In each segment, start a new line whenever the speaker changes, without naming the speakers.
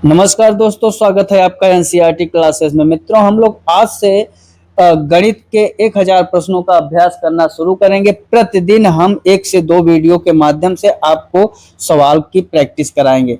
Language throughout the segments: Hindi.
नमस्कार दोस्तों, स्वागत है आपका एनसीईआरटी क्लासेस में। मित्रों, हम लोग आज से गणित के 1000 प्रश्नों का अभ्यास करना शुरू करेंगे। प्रतिदिन हम 1 से 2 वीडियो के माध्यम से आपको सवाल की प्रैक्टिस कराएंगे।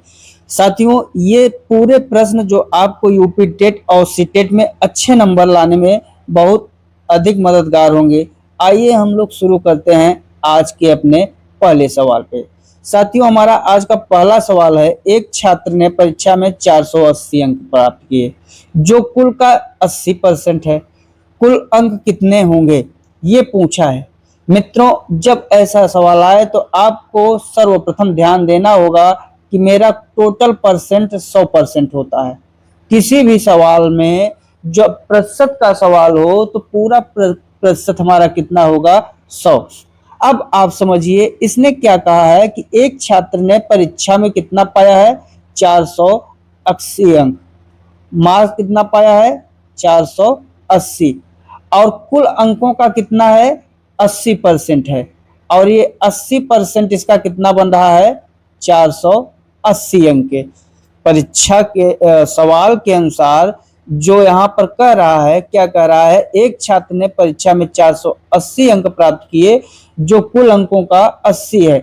साथियों, ये पूरे प्रश्न जो आपको यूपी टेट और सीटेट में अच्छे नंबर लाने में बहुत अधिक मददगार होंगे। आइए हम लोग शुरू करते हैं आज के अपने पहले सवाल पे। साथियों, हमारा आज का पहला सवाल है, एक छात्र ने परीक्षा में 480 अंक प्राप्त किए, जो कुल का 80% है। कुल अंक कितने होंगे, ये पूछा है। मित्रों, जब ऐसा सवाल आए तो आपको सर्वप्रथम ध्यान देना होगा कि मेरा टोटल परसेंट 100% होता है। किसी भी सवाल में जब प्रतिशत का सवाल हो तो पूरा प्रतिशत हमारा कितना होगा, 100। अब आप समझिए, इसने क्या कहा है कि एक छात्र ने परीक्षा में कितना पाया है, 480 अंक। मार्क्स कितना पाया है, 480, और कुल अंकों का कितना है, 80% है। और ये 80% इसका कितना बन रहा है, 480 अंक के। परीक्षा के सवाल के अनुसार जो यहाँ पर कह रहा है, क्या कह रहा है, एक छात्र ने परीक्षा में 480 अंक प्राप्त किए, जो कुल अंकों का 80 है।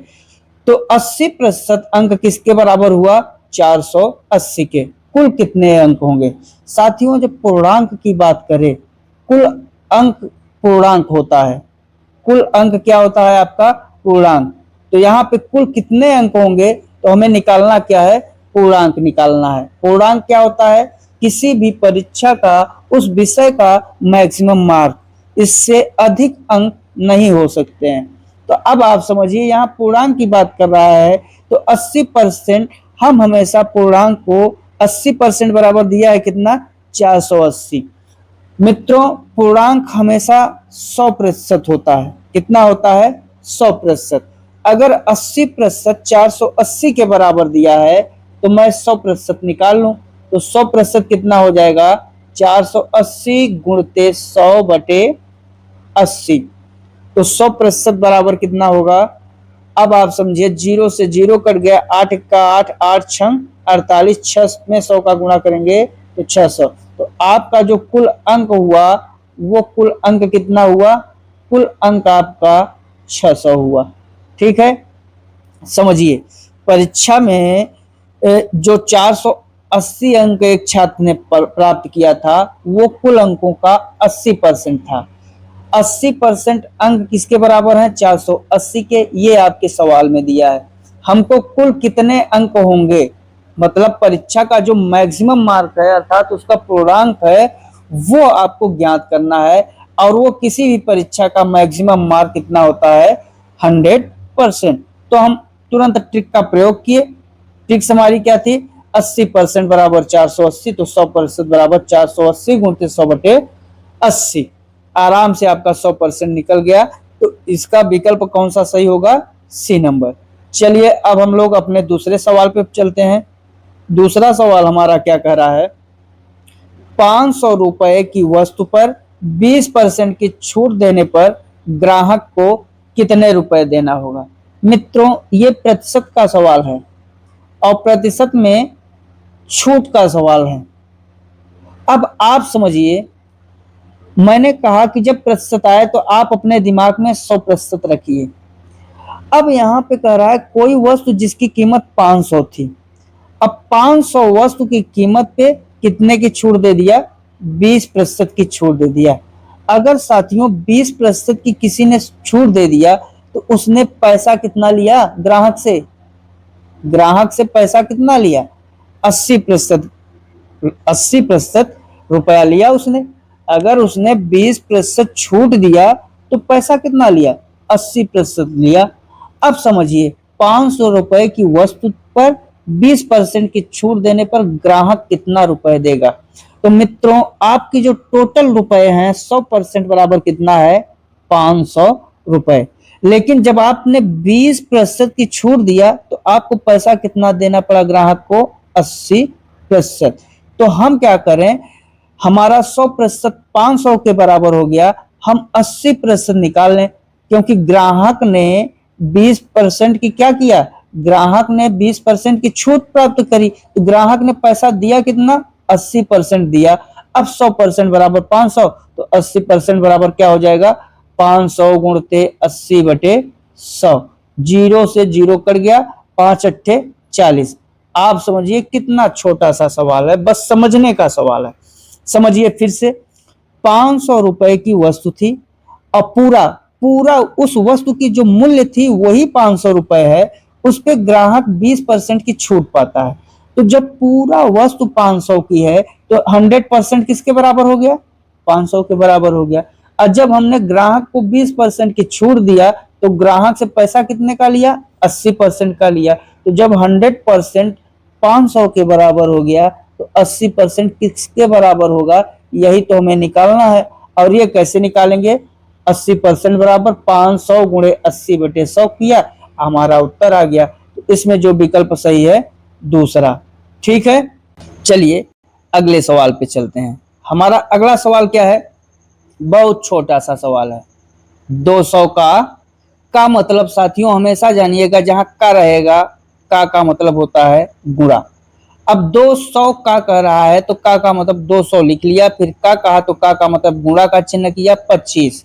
तो 80% अंक किसके बराबर हुआ, 480 के। कुल कितने अंक होंगे। साथियों, जब पूर्णांक की बात करें, कुल अंक पूर्णांक होता है। कुल अंक क्या होता है आपका, पूर्णांक। तो यहाँ पे कुल कितने अंक होंगे, तो हमें निकालना क्या है, पूर्णांक निकालना है। पूर्णांक क्या होता है, किसी भी परीक्षा का उस विषय का मैक्सिमम मार्क, इससे अधिक अंक नहीं हो सकते हैं। तो अब आप समझिए, यहाँ पूर्णांक की बात कर रहा है तो 80%, हम हमेशा पूर्णांक को 80% बराबर दिया है कितना, 480। मित्रों, पूर्णांक हमेशा 100% होता है। कितना होता है, 100%। अगर 80% 480 के बराबर दिया है तो मैं 100% निकाल लूं, तो 100% कितना हो जाएगा, 480 गुणते 100 बटे 80। तो 100% बराबर कितना होगा। अब आप समझिए, 0 से 0 कट गया, 8 का 8, 8 छंग 48, 6 में 100 का गुणा करेंगे तो 600। तो आपका जो कुल अंक हुआ, वो कुल अंक कितना हुआ, कुल अंक आपका 600 हुआ। ठीक है, समझिए, परीक्षा में जो 480 अंक एक छात्र ने प्राप्त किया था, वो कुल अंकों का 80% था। 80% अंक किसके बराबर है, 480 के। ये आपके सवाल में दिया है। हमको कुल कितने अंक होंगे, मतलब परीक्षा का जो मैक्सिमम मार्क है, अर्थात उसका पूर्णांक है, वो आपको ज्ञात करना है। और वो किसी भी परीक्षा का मैक्सिमम मार्क कितना होता है, 100%। तो हम तुरंत ट्रिक का प्रयोग किए। ट्रिक हमारी क्या थी, 80% बराबर 480, तो 100% बराबर 480 गुणते 100 बटे 80। आराम से आपका 100% निकल गया। तो इसका विकल्प कौन सा सही होगा, सी नंबर। चलिए, अब हम लोग अपने दूसरे सवाल पे चलते हैं। दूसरा सवाल हमारा क्या कह रहा है, 500 रुपए की वस्तु पर 20% की छूट देने पर ग्राहक को कितने रुपए देना होगा। मित्रों, ये प्रतिशत का सवाल है और प्रतिशत में छूट का सवाल है। अब आप समझिए, मैंने कहा कि जब प्रतिशत आए तो आप अपने दिमाग में 100% रखिए। अब यहाँ पे कह रहा है कोई वस्तु जिसकी कीमत 500 थी। अब 500 वस्तु की कीमत पे कितने की छूट दे दिया, 20% की छूट दे दिया। अगर साथियों 20% की किसी ने छूट दे दिया तो उसने पैसा कितना लिया ग्राहक से, ग्राहक से पैसा कितना लिया, 80%। 80% रुपया लिया उसने। अगर उसने 20% छूट दिया तो पैसा कितना लिया, 80% लिया। अब समझिए, 500 रुपए की वस्तु पर 20% की छूट देने पर ग्राहक कितना रुपए देगा। तो मित्रों, आपकी जो टोटल रुपए हैं 100% बराबर कितना है, 500 रुपए। लेकिन जब आपने 20% की छूट दिया तो आपको पैसा कितना देना पड़ा ग्राहक को, 80%। तो हम क्या करें, हमारा 100% 500 के बराबर हो गया, हम 80% निकाल लें, क्योंकि ग्राहक ने 20% की क्या किया, ग्राहक ने 20% की छूट प्राप्त करी, तो ग्राहक ने पैसा दिया कितना, 80% दिया। अब 100% बराबर 500, तो 80% बराबर क्या हो जाएगा, 500 गुणते 80/100। जीरो से जीरो कट गया, 5 अट्ठे 40। आप समझिए कितना छोटा सा सवाल है, बस समझने का सवाल है। समझिए फिर से, 500 रुपए की वस्तु थी और पूरा पूरा उस वस्तु की जो मूल्य थी वही 500 रुपए है, उस पे ग्राहक 20% की छूट पाता है। तो जब पूरा वस्तु 500 की है तो 100% किसके बराबर हो गया, 500 के बराबर हो गया। और जब हमने ग्राहक को 20% की छूट दिया तो ग्राहक से पैसा कितने का लिया, 80% का लिया। तो जब 100% 500 के बराबर हो गया तो 80% किसके बराबर होगा, यही तो हमें निकालना है। और ये कैसे निकालेंगे, 80% बराबर 500 गुणे 80/100 किया, हमारा उत्तर आ गया। तो इसमें जो विकल्प सही है दूसरा। ठीक है, चलिए अगले सवाल पे चलते हैं। हमारा अगला सवाल क्या है, बहुत छोटा सा सवाल है। 200 का मतलब साथियों हमेशा जानिएगा, जहां का रहेगा का मतलब होता है गुणा। अब 200 का कह रहा है तो का मतलब 200 लिख लिया, फिर का कहा तो का मतलब गुणा का चिन्ह किया 25।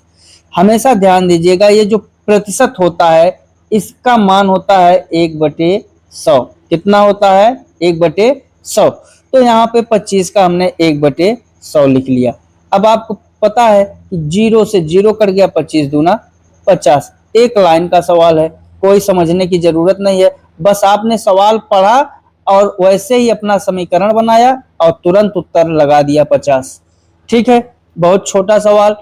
हमेशा ध्यान दीजिएगा, ये जो प्रतिशत होता है इसका मान होता है 1/100। कितना होता है, 1/100। तो यहाँ पे 25 का हमने 1/100 लिख लिया। अब आपको पता है कि जीरो से जीरो कट गया, 25 दूना 50। एक लाइन का सवाल है, कोई समझने की जरूरत नहीं है, बस आपने सवाल पढ़ा और वैसे ही अपना समीकरण बनाया और तुरंत उत्तर लगा दिया 50। ठीक है, बहुत छोटा सवाल।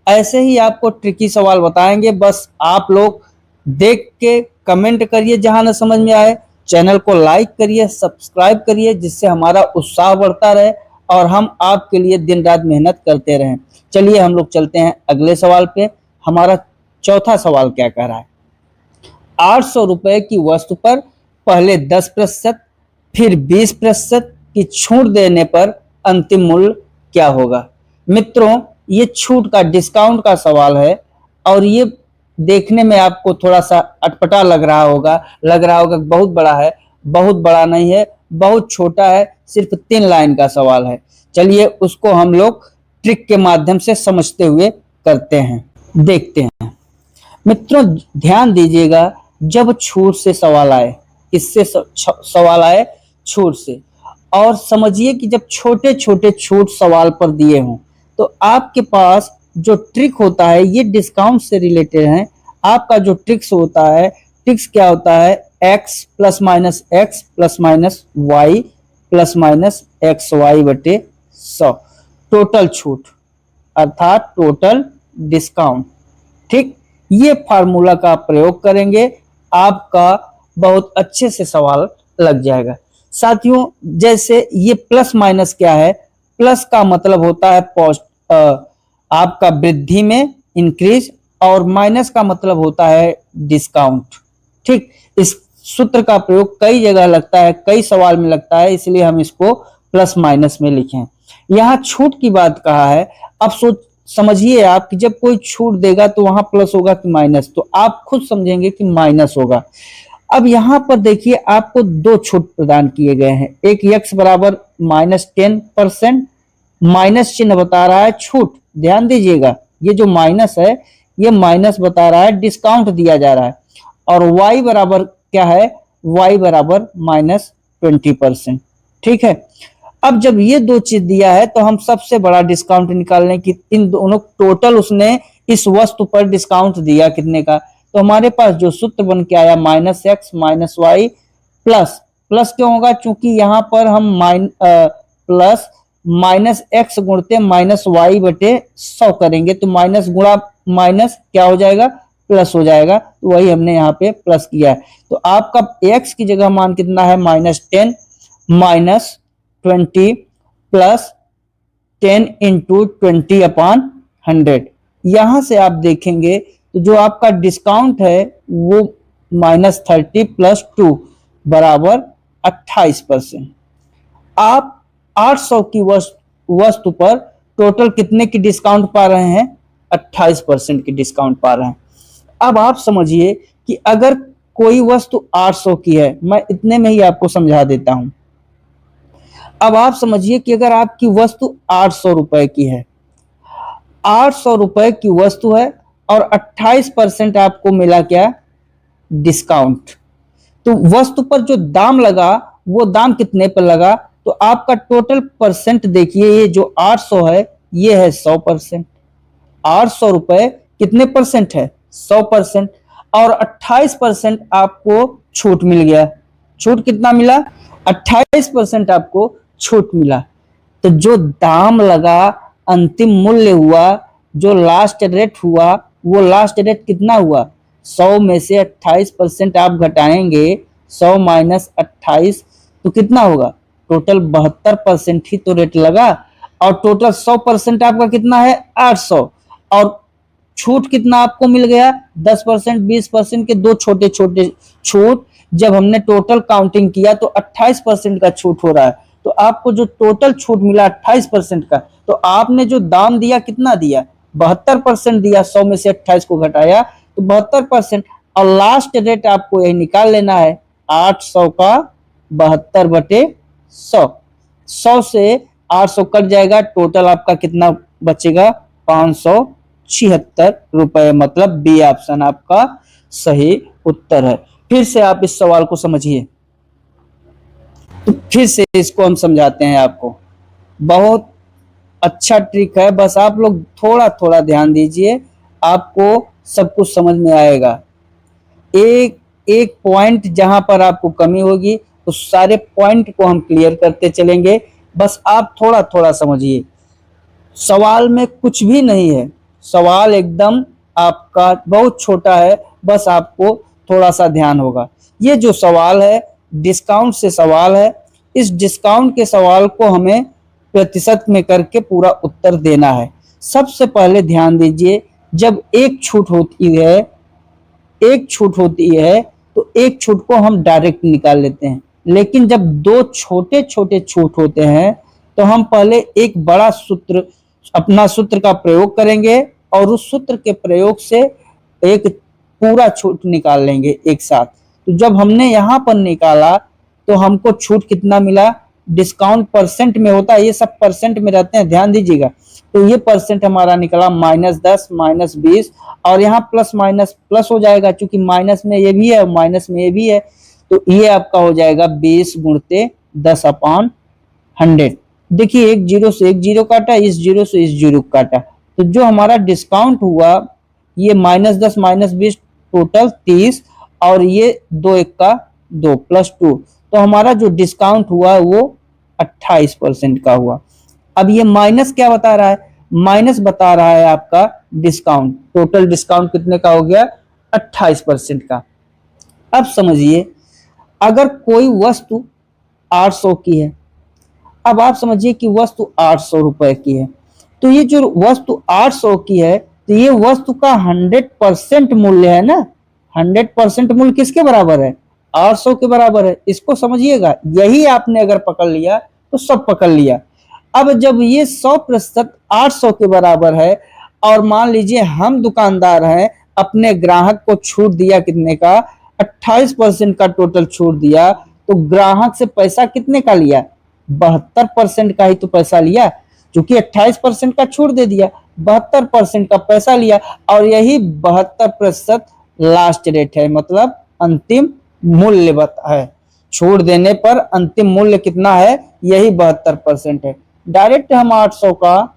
ऐसे ही आपको ट्रिकी सवाल बताएंगे, बस आप लोग देख के कमेंट करिए जहां न समझ में आए, चैनल को लाइक करिए, सब्सक्राइब करिए, जिससे हमारा उत्साह बढ़ता रहे और हम आपके लिए दिन रात मेहनत करते रहें। चलिए हम लोग चलते हैं अगले सवाल पे। हमारा चौथा सवाल क्या कह रहा है, 800 रुपए की वस्तु पर पहले 10% फिर 20% की छूट देने पर अंतिम मूल्य क्या होगा। मित्रों, ये छूट का डिस्काउंट का सवाल है और ये देखने में आपको थोड़ा सा अटपटा लग रहा होगा बहुत बड़ा है। बहुत बड़ा नहीं है, बहुत छोटा है, सिर्फ 3 लाइन का सवाल है। चलिए उसको हम लोग ट्रिक के माध्यम से समझते हुए करते हैं, देखते हैं। मित्रों ध्यान दीजिएगा, जब छूट से सवाल आए, किससे सवाल आए, छूट से, और समझिए कि जब छोटे छोटे छूट सवाल पर दिए हों तो आपके पास जो ट्रिक होता है ये डिस्काउंट से रिलेटेड है। आपका जो ट्रिक्स होता है, ट्रिक्स क्या होता है, x plus minus x plus minus Y plus minus x y बटे 100, टोटल छूट अर्थात टोटल डिस्काउंट। ठीक, ये फार्मूला का प्रयोग करेंगे, आपका बहुत अच्छे से सवाल लग जाएगा। साथियों जैसे ये प्लस माइनस क्या है, प्लस का मतलब होता है आपका वृद्धि में इंक्रीज, और माइनस का मतलब होता है डिस्काउंट। ठीक, इस सूत्र का प्रयोग कई जगह लगता है, कई सवाल में लगता है, इसलिए हम इसको प्लस माइनस में लिखें। यहाँ छूट की बात कहा है। अब समझिए आप कि जब कोई छूट देगा तो वहां प्लस होगा कि माइनस, तो आप खुद समझेंगे कि माइनस होगा। अब यहाँ पर देखिए आपको 2 छूट प्रदान किए गए हैं, एक x बराबर -10%, माइनस चिन्ह बता रहा है छूट। ध्यान दीजिएगा, ये जो माइनस है ये माइनस बता रहा है, डिस्काउंट दिया जा रहा है। और y बराबर क्या है, y बराबर -20%। ठीक है, अब जब ये 2 चीज दिया है तो हम सबसे बड़ा डिस्काउंट निकालने की, इन दोनों टोटल उसने इस वस्तु पर डिस्काउंट दिया कितने का, तो हमारे पास जो सूत्र बन के आया -x minus Y plus, plus क्यों होगा, चूंकि यहां पर हम प्लस माइनस एक्स गुणते माइनस वाई बटे 100 करेंगे, तो माइनस गुणा माइनस क्या हो जाएगा, प्लस हो जाएगा। तो वही हमने यहाँ पे प्लस किया है। तो आपका x की जगह मान कितना है, -10 माइनस 20 प्लस 10 इंटू 20/100। यहां से आप देखेंगे तो जो आपका डिस्काउंट है वो -30 प्लस 2 बराबर 28%। आप 800 की वस्तु पर टोटल कितने की डिस्काउंट पा रहे हैं, 28% की डिस्काउंट पा रहे हैं। अब आप समझिए कि अगर कोई वस्तु 800 की है, मैं इतने में ही आपको समझा देता हूं। अब आप समझिए कि अगर आपकी वस्तु 800 रुपए की है, 800 रुपए की वस्तु है और 28% आपको मिला क्या, डिस्काउंट। तो वस्तु पर जो दाम लगा वो दाम कितने पर लगा, तो आपका टोटल परसेंट देखिए, ये जो 800 है ये है 100%। 800 रुपए कितने परसेंट है, 100%। और 28% आपको छूट मिल गया। छूट कितना मिला, 28% आपको छूट मिला। तो जो दाम लगा, अंतिम मूल्य हुआ, जो लास्ट रेट हुआ, वो लास्ट रेट कितना हुआ, 100 में से 28% आप घटाएंगे, 100 माइनस 28 तो कितना होगा, टोटल 72% ही तो रेट लगा। और टोटल 100% आपका कितना है, 800। और छूट कितना आपको मिल गया, 10%, 20% के दो छोटे छोटे छूट। जब हमने टोटल काउंटिंग किया तो 28% का छूट हो रहा है। तो आपको जो टोटल छूट मिला 28% का, तो आपने जो दाम दिया कितना दिया, 72% दिया। 100 में से 28 को घटाया तो 72%। और लास्ट रेट आपको यही निकाल लेना है, 800 का 72/100। 100 से 800 कट जाएगा, टोटल आपका कितना बचेगा, 576 रुपए। मतलब बी ऑप्शन आपका सही उत्तर है। फिर से आप इस सवाल को समझिए, तो फिर से इसको हम समझाते हैं आपको। बहुत अच्छा ट्रिक है, बस आप लोग थोड़ा थोड़ा ध्यान दीजिए, आपको सब कुछ समझ में आएगा। एक एक पॉइंट जहां पर आपको कमी होगी उस सारे पॉइंट को हम क्लियर करते चलेंगे, बस आप थोड़ा थोड़ा समझिए। सवाल में कुछ भी नहीं है, सवाल एकदम आपका बहुत छोटा है, बस आपको थोड़ा सा ध्यान होगा। ये जो सवाल है डिस्काउंट से सवाल है, इस डिस्काउंट के सवाल को हमें प्रतिशत में करके पूरा उत्तर देना है। सबसे पहले ध्यान दीजिए, जब एक छूट होती है, एक छूट होती है तो एक छूट को हम डायरेक्ट निकाल लेते हैं। लेकिन जब दो छोटे छोटे छूट होते हैं तो हम पहले एक बड़ा सूत्र, अपना सूत्र का प्रयोग करेंगे और उस सूत्र के प्रयोग से एक पूरा छूट निकाल लेंगे एक साथ। तो जब हमने यहां पर निकाला तो हमको छूट कितना मिला, डिस्काउंट परसेंट में होता है, ये सब परसेंट में रहते हैं, ध्यान दीजिएगा। तो ये परसेंट हमारा निकला -10 -20, और यहाँ प्लस माइनस प्लस हो जाएगा, क्योंकि माइनस में ये भी है और माइनस में ये भी है। तो ये आपका हो जाएगा 20 गुणते 10/100। देखिए एक जीरो से एक जीरो काटा, इस जीरो से इस जीरो काटा, तो जो हमारा डिस्काउंट हुआ ये -10 -20 टोटल 30, और ये 2 1 का 2 +2, तो हमारा जो डिस्काउंट हुआ वो 28% का हुआ। अब ये माइनस क्या बता रहा है, माइनस बता रहा है आपका डिस्काउंट। टोटल डिस्काउंट कितने का हो गया, 28% का। अब समझिए, अगर कोई वस्तु 800 की है, अब आप समझिए कि वस्तु 800 रुपए की है, तो ये जो वस्तु 800 की है तो ये वस्तु का 100% मूल्य है ना। 100% मूल्य किसके बराबर है, 800 के बराबर है। इसको समझिएगा, यही आपने अगर पकड़ लिया तो सब पकड़ लिया। अब जब ये 100% 800 के बराबर है, और मान लीजिए हम दुकानदार हैं, अपने ग्राहक को छूट दिया कितने का, 28% का टोटल छूट दिया, तो ग्राहक से पैसा कितने का लिया, 72% का ही तो पैसा लिया, क्योंकि 28% का छूट दे दिया, 72% का पैसा लिया। और यही 72% लास्ट रेट है, मतलब अंतिम मूल्य बता है। छूट देने पर अंतिम मूल्य कितना है, यही 72% है। डायरेक्ट हम 800 का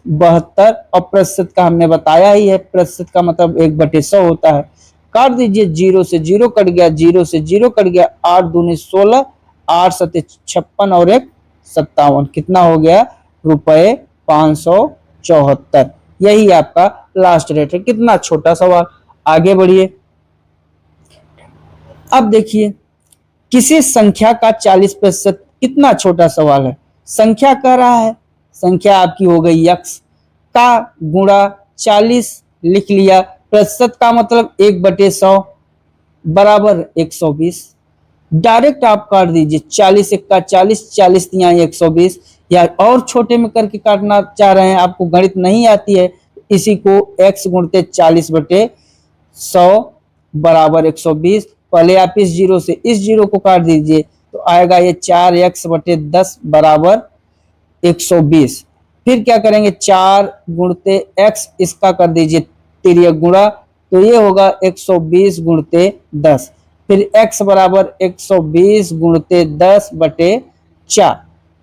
72 और प्रतिशत का हमने बताया ही है, प्रतिशत का मतलब 1/100 होता है। काट दीजिए, जीरो से जीरो कट गया, जीरो से जीरो कट गया, 8 दूनी 16, 8 सत्ते 56 और 1 57, कितना हो गया, रुपए 574। यही आपका लास्ट रेट है। कितना छोटा सवाल, आगे बढ़िए। अब देखिए, किसी संख्या का 40% कितना छोटा सवाल है। संख्या कह रहा है, संख्या आपकी हो गई x का गुणा 40 लिख लिया, प्रतिशत का मतलब 1/100 बराबर 120। डायरेक्ट आप काट दीजिए, 40 1 का 40, 40 तिया 120, या और छोटे में करके काटना चाह रहे हैं, आपको गणित नहीं आती है, इसी को x गुणते 40/100 बराबर 120। पहले आप इस जीरो से इस जीरो को काट दीजिए तो आएगा ये 4x/10 बराबर 120। फिर क्या करेंगे, 4 गुणते x, इसका कर दीजिए तिर्यक गुणा, तो ये होगा 120 गुणते 10। फिर x बराबर 120 गुणते 10/4,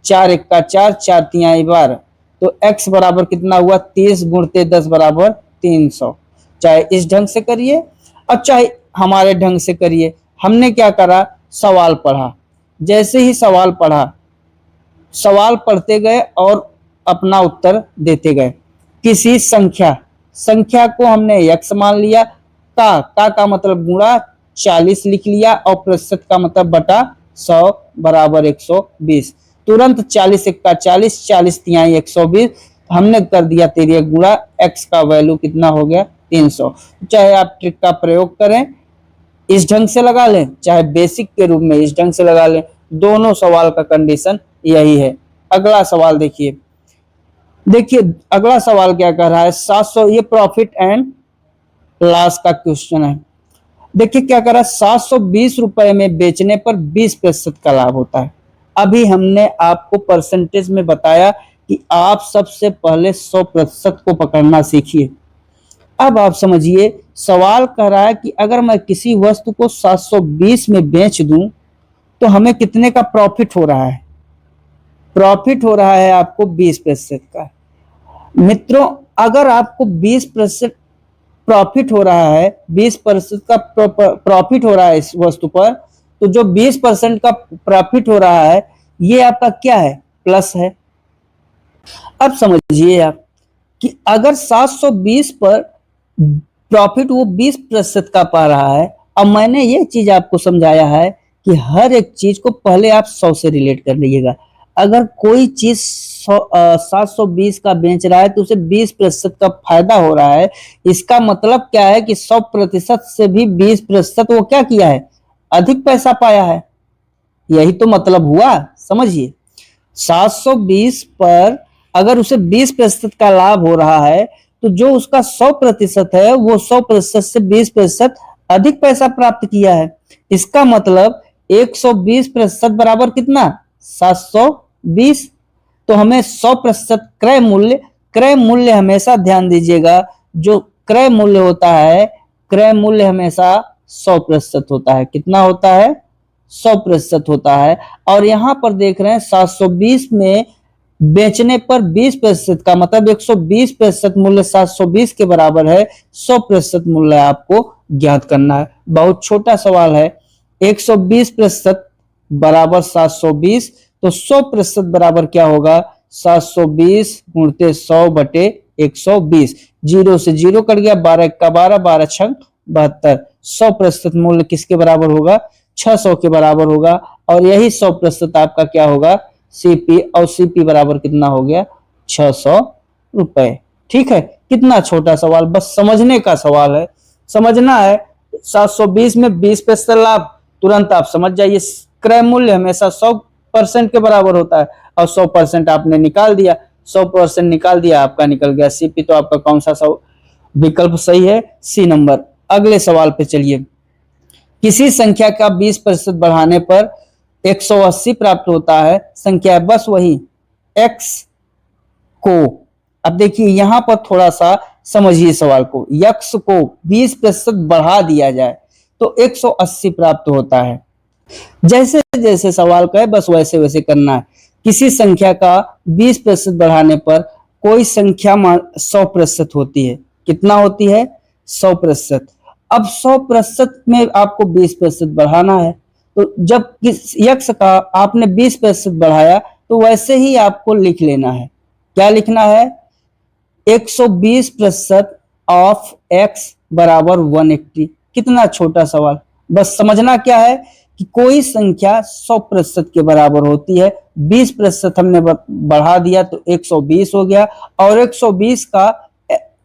4 1 4, 4 3 12, तो x बराबर कितना हुआ, 30 गुणते 10 बराबर 300। चाहे इस ढंग से करिए और चाहे हमारे ढंग से करिए। हमने क्या करा, सवाल पढ़ा, जैसे ही सवाल पढ़ा, सवाल पढ़ते गए और अपना उत्तर देते गए। किसी संख्या को हमने x मान लिया, का मतलब गुणा 40 लिख लिया और प्रतिशत का मतलब बटा 100 बराबर 120। तुरंत 40 1 40, 40 3 120, हमने कर दिया तिर्यक गुणा, x का वैल्यू कितना हो गया 300। चाहे आप ट्रिक का प्रयोग करें, इस ढंग से लगा लें, चाहे बेसिक के रूप में इस ढंग से लगा लें, दोनों सवाल का कंडीशन यही है। अगला सवाल देखिए अगला सवाल क्या कर रहा है, 700, ये प्रॉफिट एंड लॉस का क्वेश्चन है। देखिए क्या कर रहा है, 720 रुपए में बेचने पर 20% का लाभ होता है। अभी हमने आपको परसेंटेज में बताया कि आप सबसे पहले 100% को पकड़ना सीखिए। अब आप समझिए, सवाल कर रहा है कि अगर मैं किसी वस्तु को 720 में बेच दूं तो हमें कितने का प्रॉफिट हो रहा है। प्रॉफिट हो रहा है आपको 20% का। मित्रों, अगर आपको 20% प्रॉफिट हो रहा है, 20% का प्रॉफिट हो रहा है इस वस्तु पर, तो जो 20% का प्रॉफिट हो रहा है ये आपका क्या है, प्लस है। अब समझिए आप कि अगर 720 पर प्रॉफिट वो 20% का पा रहा है, अब मैंने ये चीज आपको समझाया है कि हर एक चीज को पहले आप 100 से रिलेट कर लीजिएगा। अगर कोई चीज 720 का बेच रहा है तो उसे 20% का फायदा हो रहा है, इसका मतलब क्या है कि 100% से भी 20% वो क्या किया है, अधिक पैसा पाया है। यही तो मतलब हुआ, समझिए। 720 पर अगर उसे 20% का लाभ हो रहा है तो जो उसका 100% है वो 100% से 20% अधिक पैसा प्राप्त किया है। इसका मतलब 120% बराबर कितना, 720। तो हमें 100% क्रय मूल्य हमेशा ध्यान दीजिएगा, जो क्रय मूल्य होता है, क्रय मूल्य हमेशा 100% होता है। कितना होता है, 100% होता है। और यहां पर देख रहे हैं 720 में बेचने पर 20% का मतलब 120% मूल्य 720 के बराबर है। 100% मूल्य आपको ज्ञात करना है। बहुत छोटा सवाल है। 120% बराबर 720, तो 100% बराबर क्या होगा, 720 गुणते 100/120। जीरो से जीरो कट गया, 12 1 12, 12 6 72। 100% मूल्य किसके बराबर होगा, 600 के बराबर होगा। और यही 100% आपका क्या होगा, सीपी, और सीपी बराबर कितना हो गया, 600 रुपए। ठीक है, कितना छोटा सवाल, बस समझने का सवाल है, समझना है। 720 में 20% लाभ, तुरंत आप समझ जाइए। क्रय मूल्य हमेशा 100% के बराबर होता है और 100% आपने निकाल दिया, 100% निकाल दिया, आपका निकल गया सीपी। तो आपका कौन सा विकल्प सही है, सी नंबर। अगले सवाल पे चलिए। किसी संख्या का 20% बढ़ाने पर 180 प्राप्त होता है, संख्या बस वही x को। अब देखिए यहां पर थोड़ा सा समझिए सवाल को, x को 20% बढ़ा दिया जाए तो 180 प्राप्त होता है। जैसे जैसे सवाल का है बस वैसे वैसे करना है। किसी संख्या का 20% बढ़ाने पर कोई संख्या 100% होती है। कितना होती है, 100%। अब 100% में आपको 20% बढ़ाना है, तो जब यक्स का आपने 20% बढ़ाया तो वैसे ही आपको लिख लेना है। क्या लिखना है, 120% ऑफ x बराबर 180। कितना छोटा सवाल, बस समझना क्या है कि कोई संख्या 100% के बराबर होती है, 20% हमने बढ़ा दिया तो 120 हो गया, और 120 का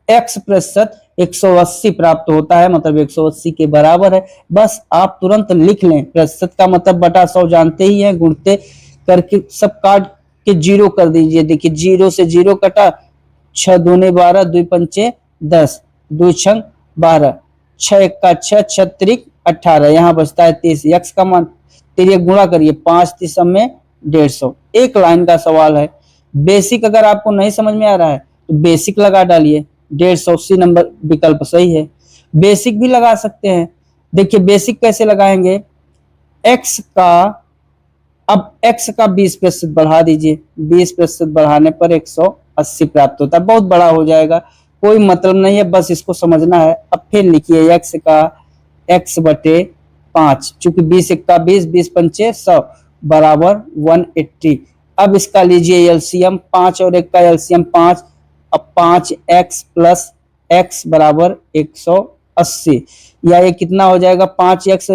x% 180 प्राप्त होता है, मतलब 180 के बराबर है। बस आप तुरंत लिख लें, प्रतिशत का मतलब बटा 100 जानते ही हैं, गुणते करके सब काट के जीरो कर दीजिए। देखिए जीरो से जीरो कटा, 6 दूने 12, 2 पंचे 10, 2 छंग 12, 6 1 6, 6 त्रिक 18, यहाँ बचता है 30। x का मान तेरी गुणा करिए 5 30 में 150। एक लाइन का सवाल है। बेसिक अगर आपको नहीं समझ में आ रहा है तो बेसिक लगा डालिए, 150 नंबर विकल्प सही है। बेसिक भी लगा सकते हैं। देखिए बेसिक कैसे लगाएंगे, x का अब x का 20% बढ़ा दीजिए, 20% बढ़ाने पर 180 प्राप्त होता है। बहुत बड़ा हो जाएगा, कोई मतलब नहीं है, बस इसको समझना है। अब फिर लिखिए x का x बटे 5, चूंकि 20 का 20, 20 पंचे 100 बराबर 180। अब इसका लीजिए एलसीएम, 5 और 1 का एलसीएम 5। अब 5x प्लस x बराबर 180, या ये कितना हो जाएगा, 5x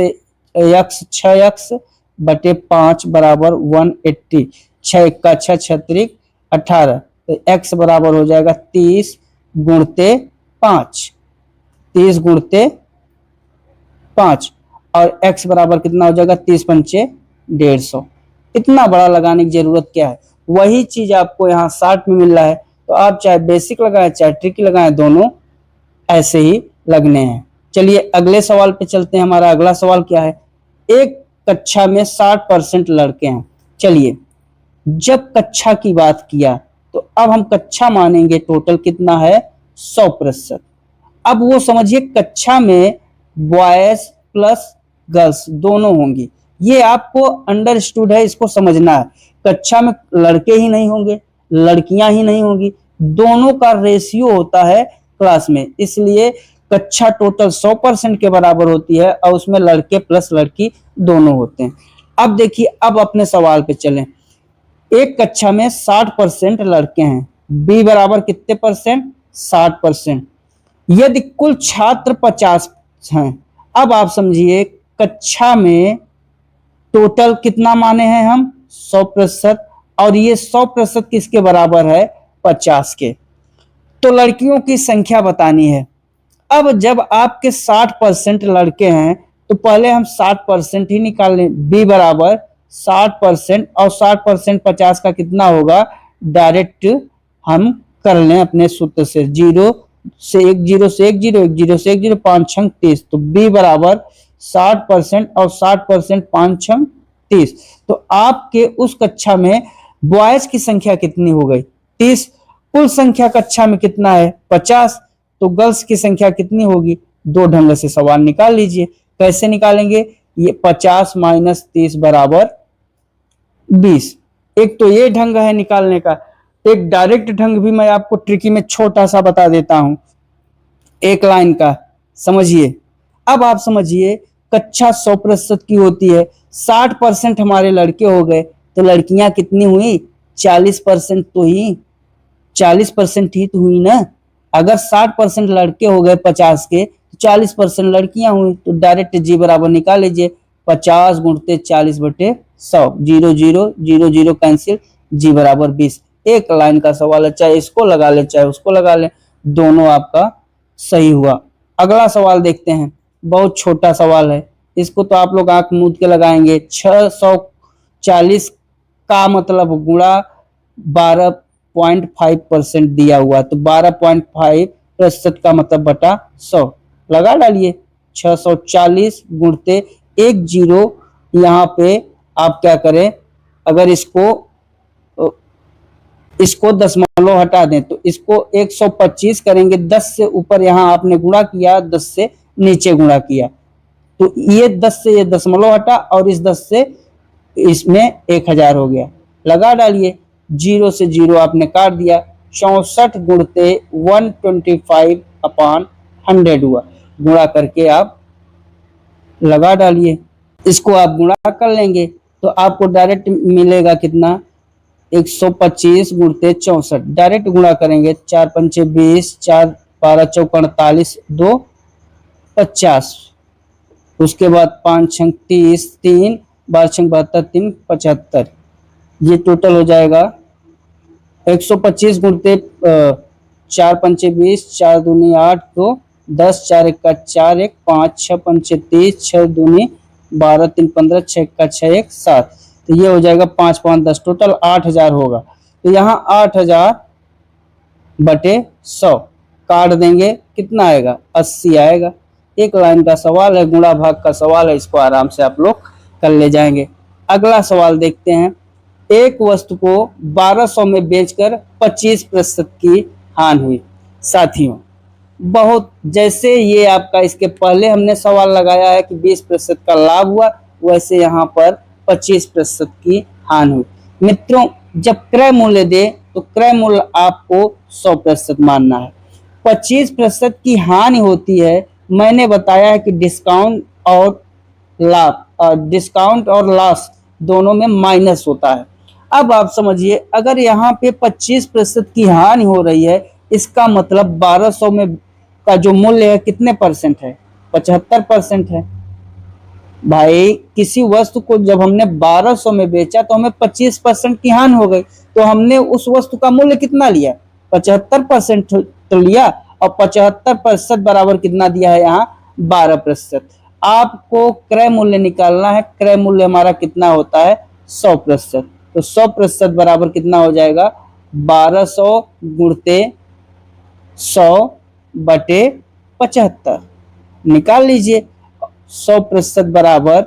6x बटे 5 बराबर 180। 6 का 6 छत्रिक 18, तो x बराबर हो जाएगा 30 गुणते 5, 30 गुणते 5, और x बराबर कितना हो जाएगा, 30 पंचे 150। इतना बड़ा लगाने की जरूरत क्या है, वही चीज आपको यहाँ 60 में मिल रहा है। तो आप चाहे बेसिक लगाएं चाहे ट्रिक लगाएं, दोनों ऐसे ही लगने हैं। चलिए अगले सवाल पे चलते हैं। हमारा अगला सवाल क्या है, एक कक्षा में 60% लड़के हैं। चलिए जब कक्षा की बात किया तो अब हम कक्षा मानेंगे, टोटल कितना है, 100%। अब वो समझिए कक्षा में बॉयज प्लस गर्ल्स दोनों होंगी, ये आपको अंडरस्टूड है, इसको समझना है। कक्षा में लड़के ही नहीं होंगे, लड़कियां ही नहीं होंगी, दोनों का रेशियो होता है क्लास में, इसलिए कक्षा टोटल 100% के बराबर होती है और उसमें लड़के प्लस लड़की दोनों होते हैं। अब देखिए, अब अपने सवाल पे चलें। एक कक्षा में 60% लड़के हैं, बी बराबर कितने परसेंट, 60%। यदि कुल छात्र 50 हैं, अब आप समझिए कक्षा में टोटल कितना माने हैं हम, 100%, और ये 100% किसके बराबर है, 50 के। तो लड़कियों की संख्या बतानी है। अब जब आपके 60% लड़के हैं तो पहले हम 60% ही निकाल लें, बी बराबर 60%, और 60% 50 का कितना होगा, डायरेक्ट हम कर लें अपने सूत्र से, 0 से 1 0 से 1 0 1 0 से 1 0, 5 6 30। तो बी बराबर 60% और 60% 5 6 30। तो आपके उस कक्षा में बॉयज की संख्या कितनी हो गई, 30। कुल संख्या कक्षा में कितना है, 50। तो गर्ल्स की संख्या कितनी होगी, दो ढंग से सवाल निकाल लीजिए। कैसे निकालेंगे, ये 50 माइनस 30 बराबर 20। एक तो ये ढंग है निकालने का, एक डायरेक्ट ढंग भी मैं आपको ट्रिकी में छोटा सा बता देता हूं, एक लाइन का, समझिए। अब आप समझिए कक्षा 100% की होती है, 60% हमारे लड़के हो गए, तो लड़कियां कितनी हुई, 40% तो ही, 40% ही तो हुई ना। अगर 60% लड़के हो गए 50 के, तो 40% लड़कियां हुई, तो डायरेक्ट जी बराबर निकाल लीजिए, 50 गुणते 40 बटे 100, 0 0 0 0 कैंसिल, जी बराबर 20। एक लाइन का सवाल है, चाहे इसको लगा ले चाहे उसको लगा ले, दोनों आपका सही हुआ। अगला सवाल देखते हैं, बहुत छोटा सवाल है, इसको तो आप लोग आंख मूंद के लगाएंगे। 640 का मतलब गुणा 12.5% दिया हुआ, तो 12.5% का मतलब बटा 100 लगा डालिए। 640 गुणते 1 0, यहाँ पे आप क्या करें, अगर इसको दशमलव हटा दें तो इसको 125 करेंगे। 10 से ऊपर यहाँ आपने गुणा किया, 10 से नीचे गुणा किया, तो ये 10 से ये दशमलव हटा और इस 10 से इसमें 1000 हो गया। लगा डालिए, 0 से 0 आपने काट दिया, 64 गुणते 125/100 हुआ। गुणा करके आप लगा डालिए, इसको आप गुणा कर लेंगे तो आपको डायरेक्ट मिलेगा कितना, 125 गुणते 64, डायरेक्ट गुणा करेंगे, 4 पंचे 20, 4 12 चौक 48, 2 50, उसके बाद 5 6 30, 3 12 6 72, 3 75, ये टोटल हो जाएगा 125 गुणते 4 पंचे 20, 4 दूनी 8, 2 10, 4 1 4 1, 5 6 पंचे 30, 6 दूनी 12, 3 15, 6 1 6 1 7, तो ये हो जाएगा 5 5 10, टोटल 8000 होगा। तो यहाँ 8000 बटे 100 काट देंगे, कितना आएगा, 80 आएगा। एक लाइन का सवाल है, गुणा भाग का सवाल है, इसको आराम से आप लोग कर ले जाएंगे। अगला सवाल देखते हैं। एक वस्तु को 1200 में बेचकर 25% की हानि हुई। साथियों, बहुत जैसे ये आपका इसके पहले हमने सवाल लगाया है कि 20% का लाभ हुआ, वैसे यहाँ पर 25% की हानि हुई। मित्रों, जब क्रय मूल्य दे तो क्रय मूल्य आपको 100% मानना है। 25% की हानि होती है, मैंने बताया है कि डिस्काउंट और लॉस दोनों में माइनस होता है। अब आप समझिए, अगर यहाँ पे 25% की हानि हो रही है, इसका मतलब 1200 में का जो मूल्य है कितने परसेंट है? 75% है। भाई, किसी वस्तु को जब हमने 1200 में बेचा तो हमें 25% की हानि हो गई, तो हमने उस वस्तु का मूल्य कितना लिया? 75% तो लिया, और 75% बराबर कितना दिया है यहाँ? 12%। आपको क्रय मूल्य निकालना है। क्रय मूल्य हमारा कितना होता है? 100%। तो 100% बराबर कितना हो जाएगा? 1200 गुणते 100/75 निकाल लीजिए। 100% बराबर,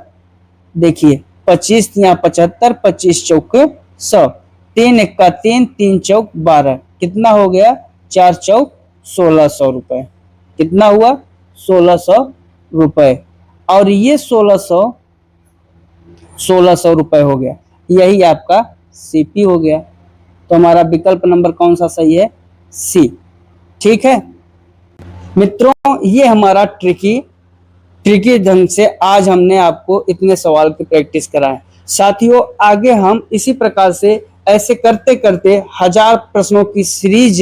देखिए 25 या 75, 25 चौके 100, 3 एक्का 3, 3 चौक 12, कितना हो गया? 4 चौक 1600 रुपए। कितना हुआ? 1600 रुपए। और ये 1600 रुपए हो गया। यही आपका सीपी हो गया। तो हमारा विकल्प नंबर कौन सा सही है? सी। ठीक है मित्रों, ये हमारा ट्रिकी ढंग से आज हमने आपको इतने सवाल की प्रैक्टिस कराए। साथियों, आगे हम इसी प्रकार से ऐसे करते करते 1000 प्रश्नों की सीरीज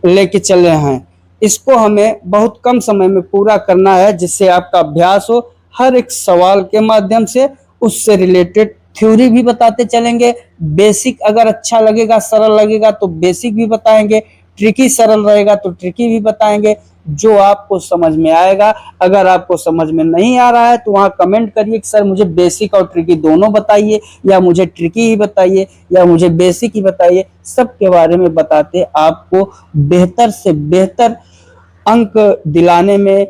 लेके चल रहे हैं। इसको हमें बहुत कम समय में पूरा करना है, जिससे आपका अभ्यास हो। हर एक सवाल के माध्यम से उससे रिलेटेड थ्योरी भी बताते चलेंगे। बेसिक अगर अच्छा लगेगा, सरल लगेगा तो बेसिक भी बताएंगे, ट्रिकी सरल रहेगा तो ट्रिकी भी बताएंगे, जो आपको समझ में आएगा। अगर आपको समझ में नहीं आ रहा है तो वहां कमेंट करिए कि सर मुझे बेसिक और ट्रिकी दोनों बताइए, या मुझे ट्रिकी ही बताइए, या मुझे बेसिक ही बताइए। सबके बारे में बताते आपको बेहतर से बेहतर अंक दिलाने में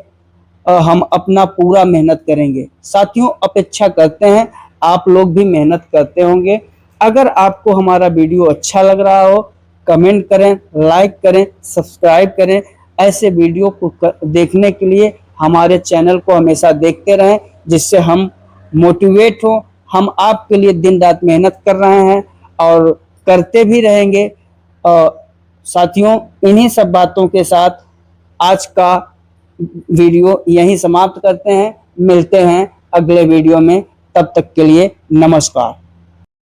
हम अपना पूरा मेहनत करेंगे। साथियों, अपेक्षा करते हैं आप लोग भी मेहनत करते होंगे। अगर आपको हमारा वीडियो अच्छा लग रहा हो, कमेंट करें, लाइक करें, सब्सक्राइब करें। ऐसे वीडियो को देखने के लिए हमारे चैनल को हमेशा देखते रहें, जिससे हम मोटिवेट हो। हम आपके लिए दिन रात मेहनत कर रहे हैं और करते भी रहेंगे। साथियों, इन्हीं सब बातों के साथ आज का वीडियो यहीं समाप्त करते हैं। मिलते हैं अगले वीडियो में, तब तक के लिए नमस्कार।